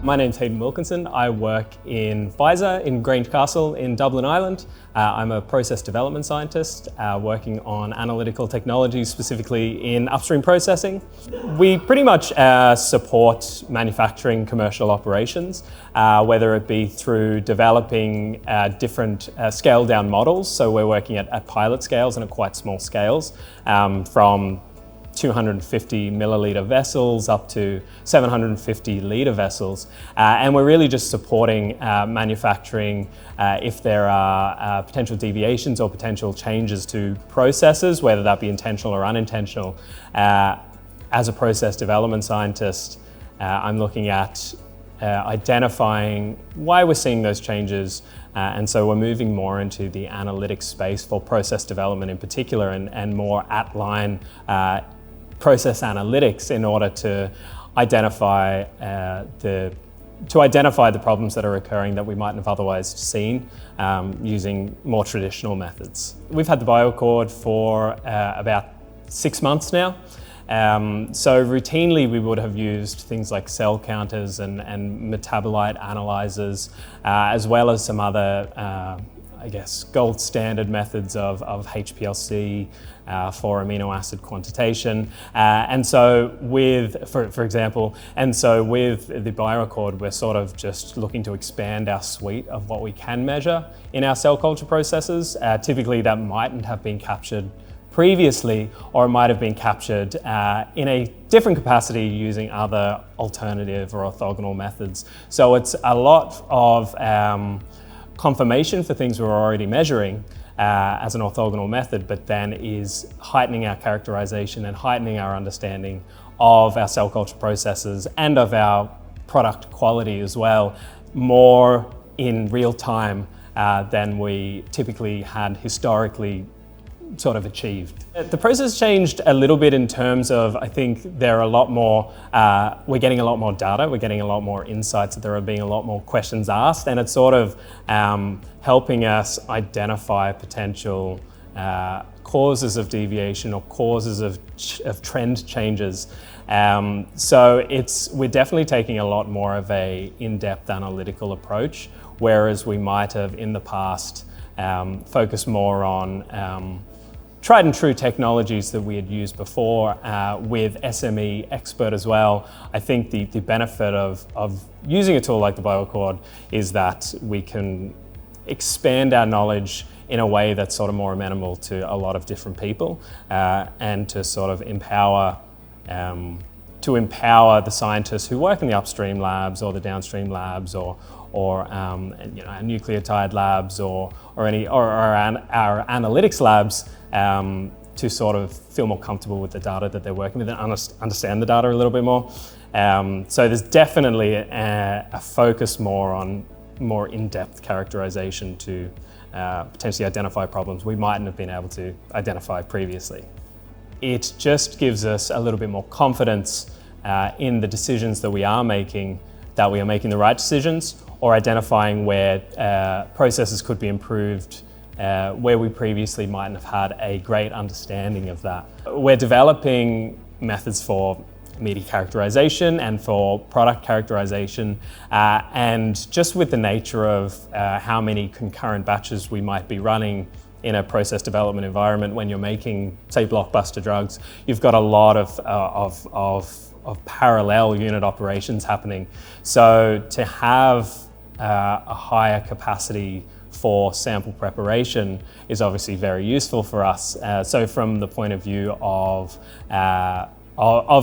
My name's Hayden Wilkinson. I work in Pfizer in Grange Castle in Dublin, Ireland. I'm a process development scientist working on analytical technologies, specifically in upstream processing. We pretty much support manufacturing commercial operations, whether it be through developing different scaled down models. So we're working at pilot scales and at quite small scales, from 250 milliliter vessels up to 750 liter vessels. And we're really just supporting manufacturing if there are potential deviations or potential changes to processes, whether that be intentional or unintentional. As a process development scientist, I'm looking at identifying why we're seeing those changes. And so we're moving more into the analytics space for process development in particular, and more at-line process analytics in order to identify the problems that are occurring that we mightn't have otherwise seen using more traditional methods. We've had the BioAccord for about 6 months now. So routinely we would have used things like cell counters and metabolite analyzers, as well as some other gold standard methods of HPLC for amino acid quantitation. And so for example, with the BioAccord, we're sort of just looking to expand our suite of what we can measure in our cell culture processes. Typically that mightn't have been captured previously, or it might have been captured in a different capacity using other alternative or orthogonal methods. So it's a lot of confirmation for things we're already measuring as an orthogonal method, but then is heightening our characterization and heightening our understanding of our cell culture processes and of our product quality as well, more in real time than we typically had historically sort of achieved. The process changed a little bit in terms of, I think there are a lot more, we're getting a lot more data, we're getting a lot more insights, there are being a lot more questions asked, and it's sort of helping us identify potential causes of deviation or causes of trend changes. So we're definitely taking a lot more of a in-depth analytical approach, whereas we might have in the past focused more on tried and true technologies that we had used before with SME expert as well. I think the benefit of using a tool like the BioAccord is that we can expand our knowledge in a way that's sort of more amenable to a lot of different people, and to sort of empower the scientists who work in the upstream labs or the downstream labs or our nucleotide labs or our analytics labs, to sort of feel more comfortable with the data that they're working with and understand the data a little bit more. So there's definitely a focus more on more in-depth characterization to potentially identify problems we mightn't have been able to identify previously. It just gives us a little bit more confidence in the decisions that we are making the right decisions, or identifying where processes could be improved where we previously mightn't have had a great understanding of that. We're developing methods for media characterization and for product characterization, and just with the nature of how many concurrent batches we might be running in a process development environment when you're making, say, blockbuster drugs, you've got a lot of parallel unit operations happening. So to have a higher capacity for sample preparation is obviously very useful for us. So from the point of view of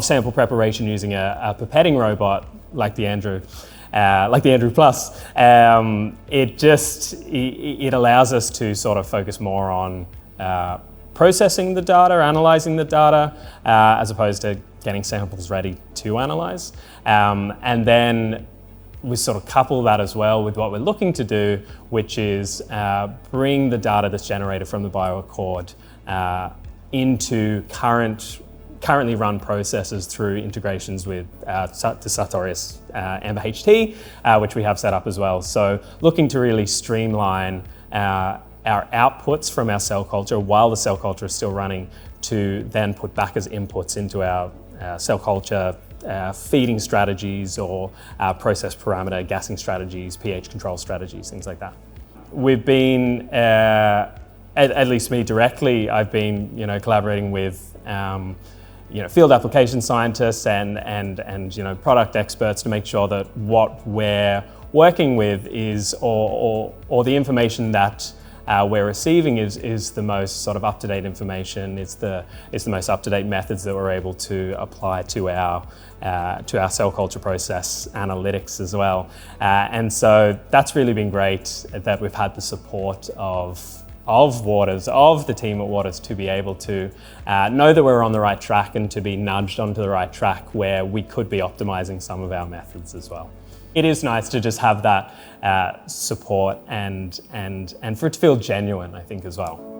sample preparation using a pipetting robot like the Andrew Plus, it allows us to sort of focus more on processing the data, analyzing the data, as opposed to getting samples ready to analyze. And then we sort of couple that as well with what we're looking to do, which is bring the data that's generated from the BioAccord into currently run processes through integrations with the Sartorius AmberHT, which we have set up as well. So looking to really streamline our outputs from our cell culture while the cell culture is still running, to then put back as inputs into our cell culture feeding strategies or process parameter gassing strategies, pH control strategies, things like that. We've been, at least me directly, I've been collaborating with field application scientists and product experts to make sure that what we're working with is, or the information that we're receiving is the most sort of up-to-date information. It's the most up-to-date methods that we're able to apply to our cell culture process analytics as well. And so that's really been great that we've had the support of Waters, of the team at Waters, to be able to know that we're on the right track and to be nudged onto the right track where we could be optimizing some of our methods as well. It is nice to just have that support and for it to feel genuine, I think, as well.